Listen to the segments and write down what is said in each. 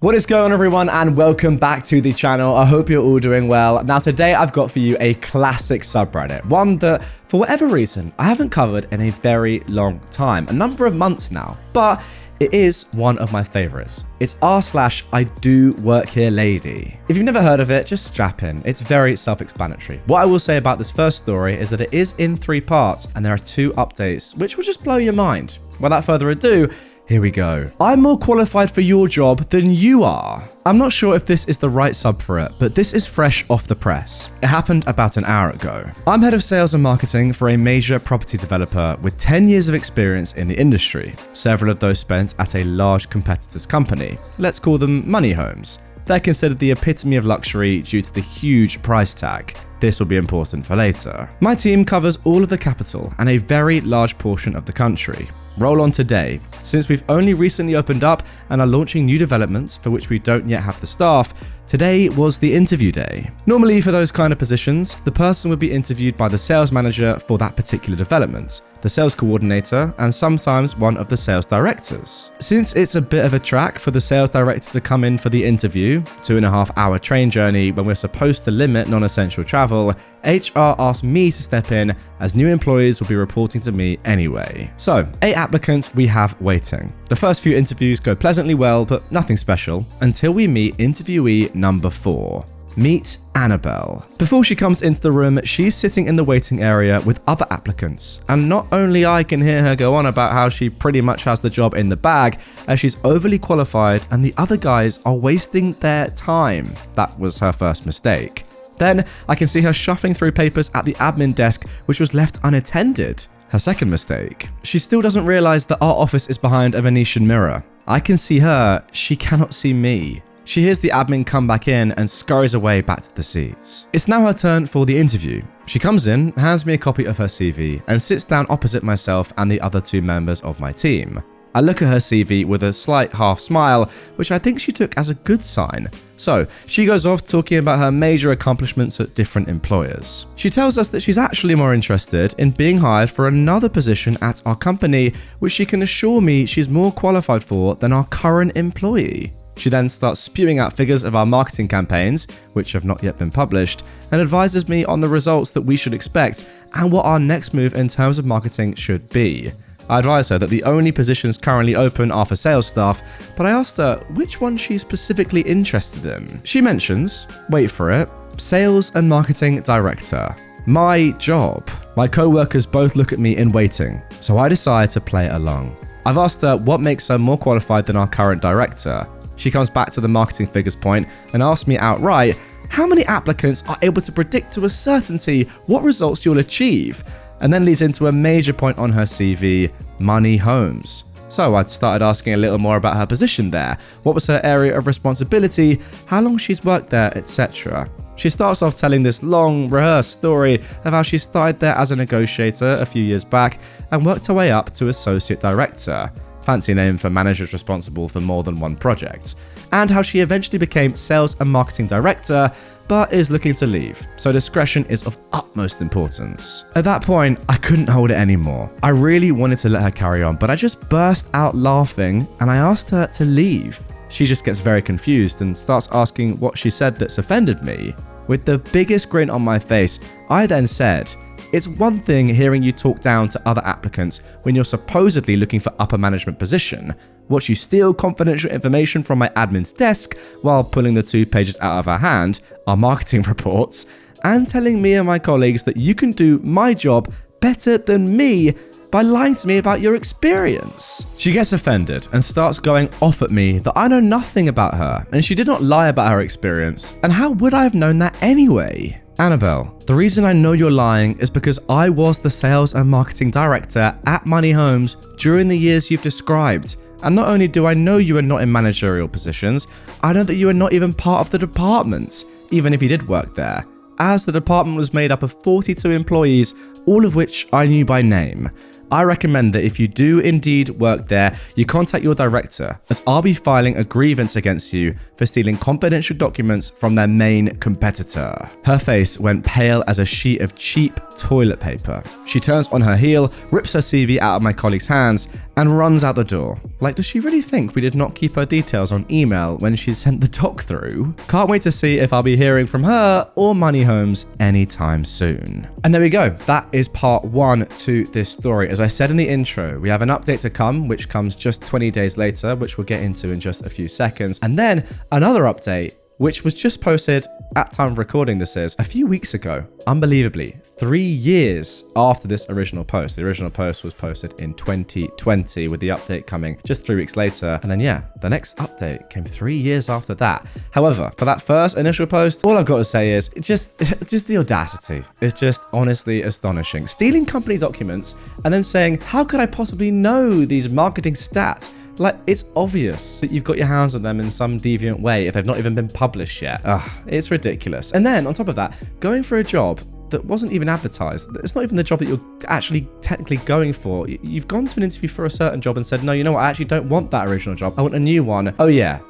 What is going on, everyone, and welcome back to the channel. I hope you're all doing well. Now today I've got for you a classic subreddit, one that for whatever reason I haven't covered in a very long time, a number of months now, but it is one of my favorites. It's r/IDoWorkHereLady. If you've never heard of it, just strap in. It's very self-explanatory. What I will say about this first story is that it is in 3 parts and there are 2 updates, which will just blow your mind. Without further ado, here we go. I'm more qualified for your job than you are. I'm not sure if this is the right sub for it, but this is fresh off the press. It happened about an hour ago. I'm head of sales and marketing for a major property developer with 10 years of experience in the industry, several of those spent at a large competitor's company. Let's call them money homes. They're considered the epitome of luxury due to the huge price tag. This will be important for later. My team covers all of the capital and a very large portion of the country. Roll on today. Since we've only recently opened up and are launching new developments for which we don't yet have the staff, today was the interview day. Normally for those kind of positions, the person would be interviewed by the sales manager for that particular development, the sales coordinator, and sometimes one of the sales directors. Since it's a bit of a track for the sales director to come in for the interview, 2.5-hour train journey when we're supposed to limit non-essential travel, HR asked me to step in as new employees will be reporting to me anyway. So, 8 applicants we have waiting. The first few interviews go pleasantly well, but nothing special, until we meet interviewee number 4. Meet Annabelle. Before she comes into the room, she's sitting in the waiting area with other applicants. And not only I can hear her go on about how she pretty much has the job in the bag, as she's overly qualified and the other guys are wasting their time. That was her first mistake. Then I can see her shuffling through papers at the admin desk, which was left unattended. Her second mistake. She still doesn't realize that our office is behind a Venetian mirror. I can see her, she cannot see me. She hears the admin come back in and scurries away back to the seats. It's now her turn for the interview. She comes in, hands me a copy of her CV, and sits down opposite myself and the other 2 members of my team. I look at her CV with a slight half smile, which I think she took as a good sign. So, she goes off talking about her major accomplishments at different employers. She tells us that she's actually more interested in being hired for another position at our company, which she can assure me she's more qualified for than our current employee. She then starts spewing out figures of our marketing campaigns, which have not yet been published, and advises me on the results that we should expect and what our next move in terms of marketing should be. I advise her that the only positions currently open are for sales staff, but I asked her which one she's specifically interested in. She mentions, wait for it, sales and marketing director. My job. My co-workers both look at me in waiting, so I decide to play along. I've asked her what makes her more qualified than our current director. She comes back to the marketing figures point and asks me outright, how many applicants are able to predict to a certainty what results you'll achieve? And then leads into a major point on her CV, money homes. So I'd started asking a little more about her position there, what was her area of responsibility, how long she's worked there, etc. She starts off telling this long, rehearsed story of how she started there as a negotiator a few years back and worked her way up to associate director, fancy name for managers responsible for more than one project, and how she eventually became sales and marketing director, but is looking to leave, so discretion is of utmost importance. At that point, I couldn't hold it anymore. I really wanted to let her carry on, but I just burst out laughing and I asked her to leave. She just gets very confused and starts asking what she said that's offended me. With the biggest grin on my face, I then said, it's one thing hearing you talk down to other applicants when you're supposedly looking for upper management position. Watch you steal confidential information from my admin's desk while pulling the 2 pages out of her hand, our marketing reports, and telling me and my colleagues that you can do my job better than me by lying to me about your experience. She gets offended and starts going off at me that I know nothing about her and she did not lie about her experience, and how would I have known that anyway? Annabelle, the reason I know you're lying is because I was the sales and marketing director at Money Homes during the years you've described. And not only do I know you are not in managerial positions, I know that you are not even part of the department, even if you did work there, as the department was made up of 42 employees, all of which I knew by name. I recommend that if you do indeed work there, you contact your director, as I'll be filing a grievance against you for stealing confidential documents from their main competitor. Her face went pale as a sheet of cheap toilet paper. She turns on her heel, rips her CV out of my colleague's hands, and runs out the door. Like, does she really think we did not keep her details on email when she sent the doc through? Can't wait to see if I'll be hearing from her or Money Homes anytime soon. And there we go. That is part 1 to this story. As I said in the intro, we have an update to come, which comes just 20 days later, which we'll get into in just a few seconds. And then another update, which was just posted at time of recording this is a few weeks ago. Unbelievably, 3 years after this original post. The original post was posted in 2020 with the update coming just 3 weeks later. And then yeah, the next update came 3 years after that. However, for that first initial post, all I've got to say is just the audacity. It's just honestly astonishing. Stealing company documents and then saying, how could I possibly know these marketing stats? Like, it's obvious that you've got your hands on them in some deviant way if they've not even been published yet. Ugh, it's ridiculous. And then, on top of that, going for a job that wasn't even advertised. It's not even the job that you're actually technically going for. You've gone to an interview for a certain job and said, no, you know what, I actually don't want that original job. I want a new one. Oh yeah,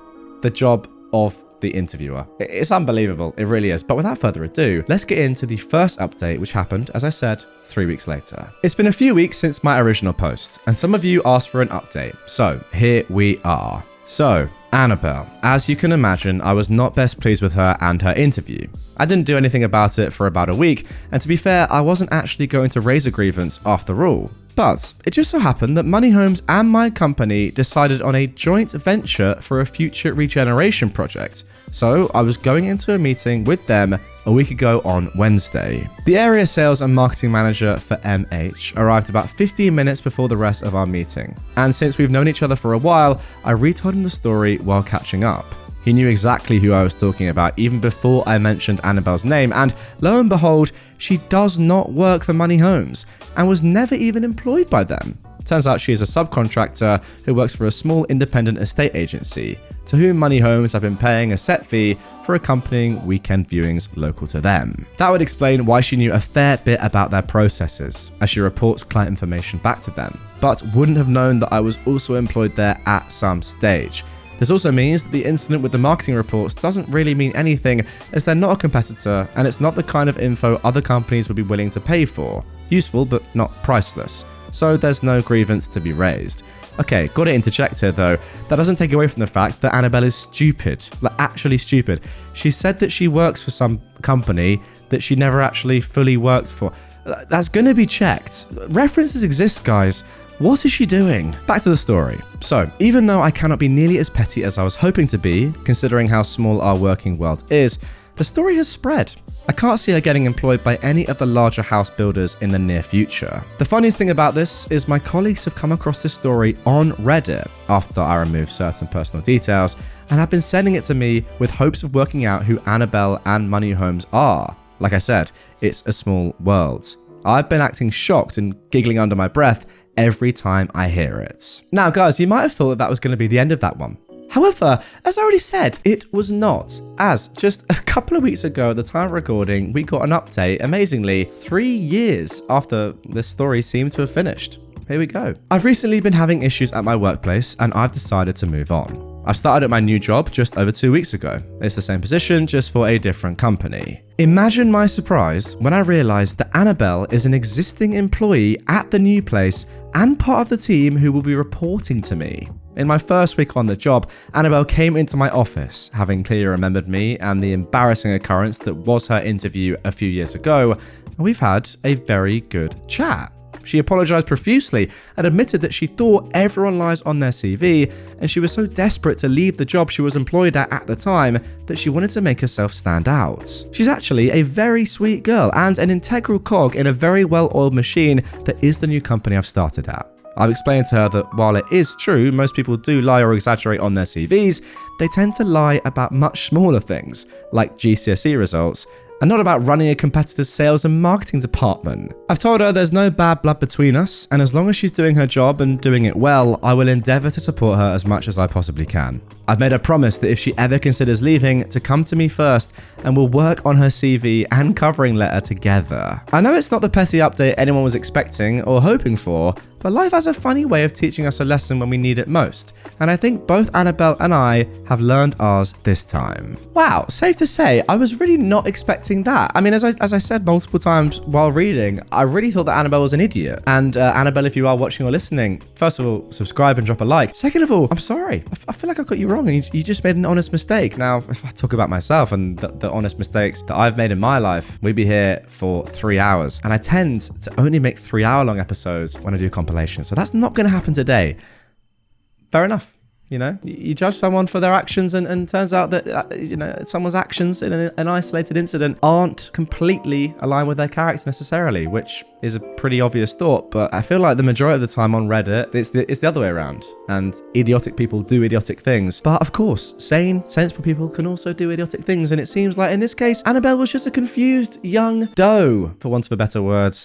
the job of the interviewer. It's unbelievable. It really is. But without further ado, let's get into the first update, which happened, as I said, 3 weeks later. It's been a few weeks since my original post, and some of you asked for an update. So here we are. So, Annabelle, as you can imagine, I was not best pleased with her and her interview. I didn't do anything about it for about a week, and to be fair, I wasn't actually going to raise a grievance after all. But it just so happened that Money Homes and my company decided on a joint venture for a future regeneration project. So I was going into a meeting with them a week ago on Wednesday. The area sales and marketing manager for MH arrived about 15 minutes before the rest of our meeting. And since we've known each other for a while, I retold him the story while catching up. He knew exactly who I was talking about even before I mentioned Annabelle's name, and lo and behold, she does not work for Money Homes and was never even employed by them. Turns out she is a subcontractor who works for a small independent estate agency, to whom Money Homes have been paying a set fee for accompanying weekend viewings local to them. That would explain why she knew a fair bit about their processes, as she reports client information back to them, but wouldn't have known that I was also employed there at some stage. This also means that the incident with the marketing reports doesn't really mean anything, as they're not a competitor and it's not the kind of info other companies would be willing to pay for. Useful, but not priceless. So there's no grievance to be raised. Okay, gotta interject here though. That doesn't take away from the fact that Annabelle is stupid. Like, actually stupid. She said that she works for some company that she never actually fully worked for. That's gonna be checked. References exist, guys. What is she doing? Back to the story. So, even though I cannot be nearly as petty as I was hoping to be, considering how small our working world is, the story has spread. I can't see her getting employed by any of the larger house builders in the near future. The funniest thing about this is my colleagues have come across this story on Reddit after I removed certain personal details and have been sending it to me with hopes of working out who Annabelle and Money Homes are. Like I said, it's a small world. I've been acting shocked and giggling under my breath every time I hear it. Now guys, you might have thought that was going to be the end of that one. However, as I already said, it was not, as just a couple of weeks ago at the time of recording, we got an update, amazingly, 3 years after this story seemed to have finished. Here we go. I've recently been having issues at my workplace and I've decided to move on. I've started at my new job just over 2 weeks ago. It's the same position, just for a different company. Imagine my surprise when I realized that Annabelle is an existing employee at the new place and part of the team who will be reporting to me. In my first week on the job, Annabelle came into my office, having clearly remembered me and the embarrassing occurrence that was her interview a few years ago, and we've had a very good chat. She apologized profusely and admitted that she thought everyone lies on their CV, and she was so desperate to leave the job she was employed at the time that she wanted to make herself stand out. She's actually a very sweet girl and an integral cog in a very well-oiled machine that is the new company I've started at. I've explained to her that while it is true most people do lie or exaggerate on their CVs, they tend to lie about much smaller things, like GCSE results, and not about running a competitor's sales and marketing department. I've told her there's no bad blood between us, and as long as she's doing her job and doing it well, I will endeavour to support her as much as I possibly can. I've made her promise that if she ever considers leaving, to come to me first, and we'll work on her CV and covering letter together. I know it's not the petty update anyone was expecting or hoping for, but life has a funny way of teaching us a lesson when we need it most. And I think both Annabelle and I have learned ours this time. Wow, safe to say, I was really not expecting that. I mean, as I said multiple times while reading, I really thought that Annabelle was an idiot. And Annabelle, if you are watching or listening, first of all, subscribe and drop a like. Second of all, I'm sorry. I feel like I got you wrong and you just made an honest mistake. Now, if I talk about myself and the honest mistakes that I've made in my life, we'd be here for 3 hours. And I tend to only make 3-hour-long episodes when I do compilations. So that's not going to happen today. Fair enough. You know, you judge someone for their actions and turns out that, someone's actions in an isolated incident aren't completely aligned with their character necessarily, which is a pretty obvious thought. But I feel like the majority of the time on Reddit, it's the other way around. And idiotic people do idiotic things. But of course, sane, sensible people can also do idiotic things. And it seems like in this case, Annabelle was just a confused young doe, for want of a better word.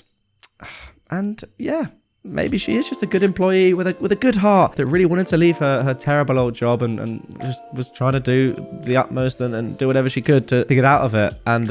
And yeah. Maybe she is just a good employee with a good heart that really wanted to leave her terrible old job and just was trying to do the utmost and do whatever she could to get out of it. And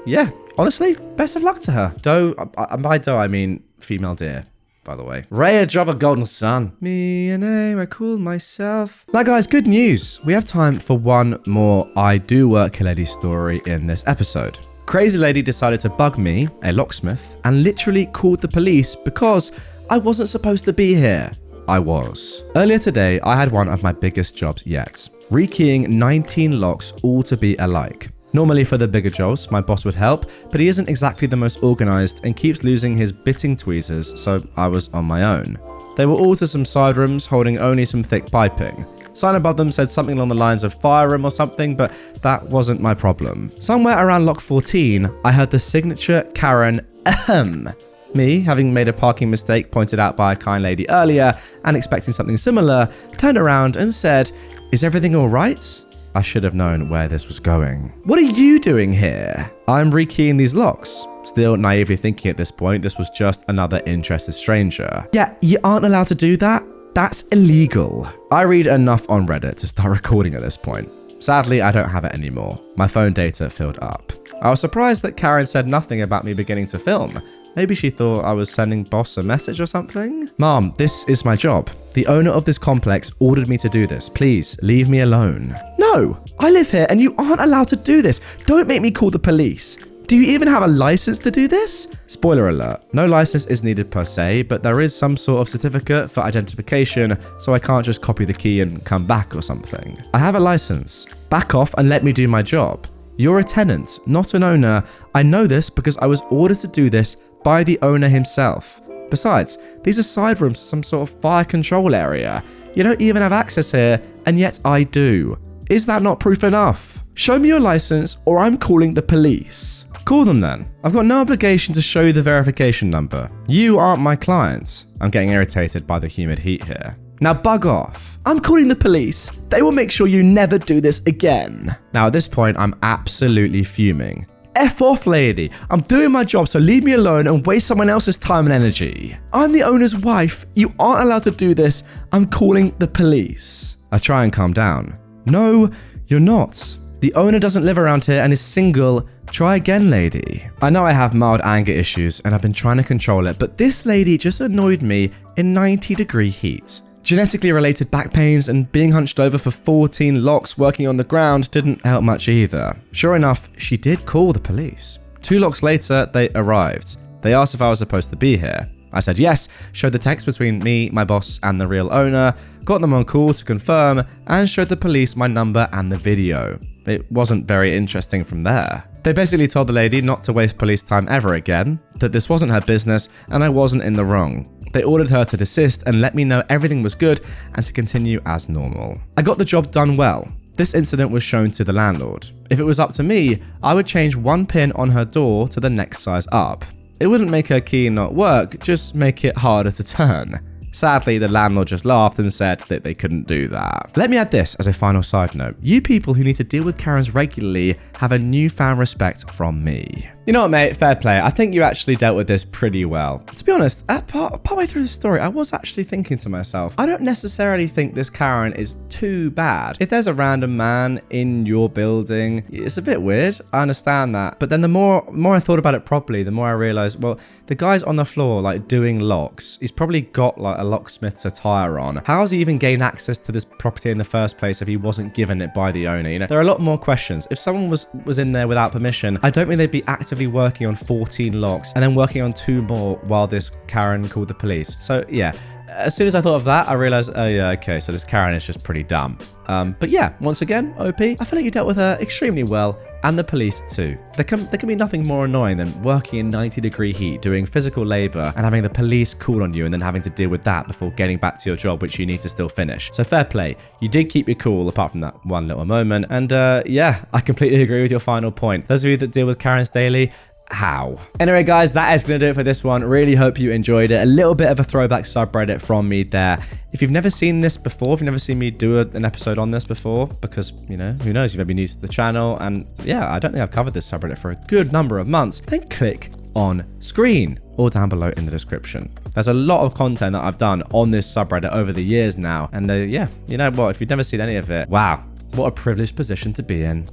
yeah, honestly, best of luck to her. Doe, by doe, I mean female deer, by the way. Raya drop a golden sun. Me and I call myself. Now guys, good news. We have time for one more IDoWorkHereLady story in this episode. Crazy lady decided to bug me, a locksmith, and literally called the police because I wasn't supposed to be here. I was. Earlier today, I had one of my biggest jobs yet. Rekeying 19 locks all to be alike. Normally for the bigger jobs, my boss would help, but he isn't exactly the most organized and keeps losing his bitting tweezers, so I was on my own. They were all to some side rooms holding only some thick piping. Sign above them said something along the lines of fire room or something, but that wasn't my problem. Somewhere around lock 14, I heard the signature Karen ahem. Me, having made a parking mistake pointed out by a kind lady earlier and expecting something similar, turned around and said, "Is everything all right?" I should have known where this was going. "What are you doing here?" "I'm rekeying these locks." Still naively thinking at this point this was just another interested stranger. "Yeah, you aren't allowed to do that. That's illegal." I read enough on Reddit to start recording at this point. Sadly, I don't have it anymore. My phone data filled up. I was surprised that Karen said nothing about me beginning to film. Maybe she thought I was sending boss a message or something? "Mom, this is my job. The owner of this complex ordered me to do this. Please, leave me alone." "No, I live here and you aren't allowed to do this. Don't make me call the police. Do you even have a license to do this?" Spoiler alert, no license is needed per se, but there is some sort of certificate for identification, so I can't just copy the key and come back or something. "I have a license. Back off and let me do my job. You're a tenant, not an owner. I know this because I was ordered to do this by the owner himself. Besides, these are side rooms to some sort of fire control area. You don't even have access here, and yet I do. Is that not proof enough? Show me your license or I'm calling the police." "Call them then. I've got no obligation to show you the verification number. You aren't my client." I'm getting irritated by the humid heat here. "Now bug off." "I'm calling the police. They will make sure you never do this again." Now at this point, I'm absolutely fuming. "F off, lady. I'm doing my job, so leave me alone and waste someone else's time and energy. I'm the owner's wife. You aren't allowed to do this. I'm calling the police." I try and calm down. "No, you're not. The owner doesn't live around here and is single. Try again, lady." I know I have mild anger issues and I've been trying to control it, but this lady just annoyed me in 90-degree heat. Genetically related back pains and being hunched over for 14 locks working on the ground didn't help much either. Sure enough, she did call the police. 2 locks later, they arrived. They asked if I was supposed to be here. I said yes, showed the text between me, my boss, and the real owner, got them on call to confirm, and showed the police my number and the video. It wasn't very interesting from there. They basically told the lady not to waste police time ever again, that this wasn't her business, and I wasn't in the wrong. They ordered her to desist and let me know everything was good and to continue as normal. I got the job done well. This incident was shown to the landlord. If it was up to me, I would change 1 pin on her door to the next size up. It wouldn't make her key not work, just make it harder to turn. Sadly, the landlord just laughed and said that they couldn't do that. Let me add this as a final side note. You people who need to deal with Karens regularly have a newfound respect from me. You know what, mate? Fair play. I think you actually dealt with this pretty well. To be honest, partway through the story, I was actually thinking to myself, I don't necessarily think this Karen is too bad. If there's a random man in your building, it's a bit weird. I understand that. But then the more I thought about it properly, the more I realized, well, the guy's on the floor, like, doing locks. He's probably got, like, a locksmith's attire on. How has he even gained access to this property in the first place if he wasn't given it by the owner? You know, there are a lot more questions. If someone was in there without permission, I don't think they'd be actively working on 14 locks and then working on 2 more while this Karen called the police. So, yeah. As soon as I thought of that, I realized, oh yeah, okay, so this Karen is just pretty dumb. But yeah, once again, OP, I feel like you dealt with her extremely well, and the police too. There can be nothing more annoying than working in 90-degree heat, doing physical labor, and having the police call on you and then having to deal with that before getting back to your job, which you need to still finish. So fair play. You did keep your cool, apart from that one little moment. And yeah, I completely agree with your final point. Those of you that deal with Karens daily, how? Anyway, guys, that is going to do it for this one. Really hope you enjoyed it. A little bit of a throwback subreddit from me there. If you've never seen this before, if you've never seen me do an episode on this before, because, you know, who knows, you may be new to the channel, and yeah, I don't think I've covered this subreddit for a good number of months, then click on screen or down below in the description. There's a lot of content that I've done on this subreddit over the years now, and yeah, you know what, if you've never seen any of it, wow, what a privileged position to be in.